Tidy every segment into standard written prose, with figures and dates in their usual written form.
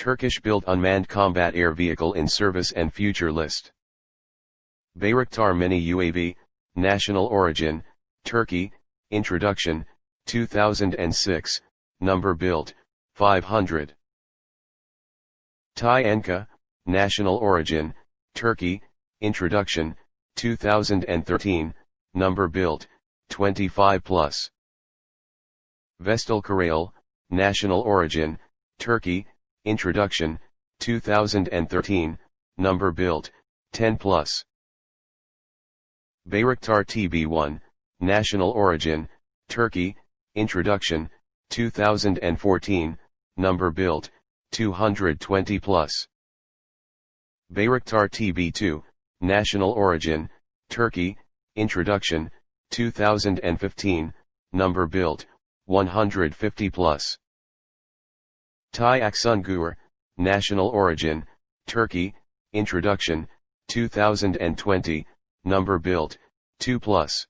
Turkish-built unmanned combat air vehicle in service and future list. Bayraktar Mini UAV, national origin, Turkey, introduction, 2006, number built, 500. TAI Anka, national origin, Turkey, introduction, 2013, number built, 25 plus. Vestel Karayel, national origin, Turkey, introduction, 2013, number built, 10 plus. Bayraktar TB1, national origin, Turkey, introduction, 2014, number built, 220 plus. Bayraktar TB2, national origin, Turkey, introduction, 2015, number built, 150 plus. TAI Aksungur, national origin, Turkey, introduction, 2020, number built, 2 plus.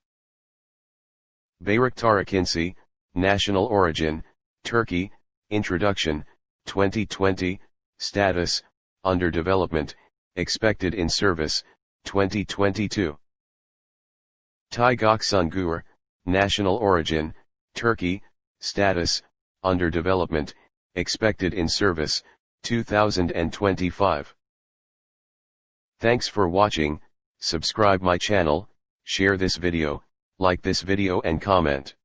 Bayraktar Akıncı, national origin, Turkey, introduction, 2020, status, under development, expected in service, 2022. TAI Goksungur, national origin, Turkey, status, under development, expected in service, 2025. Thanks for watching, subscribe my channel, share this video, like this video and comment.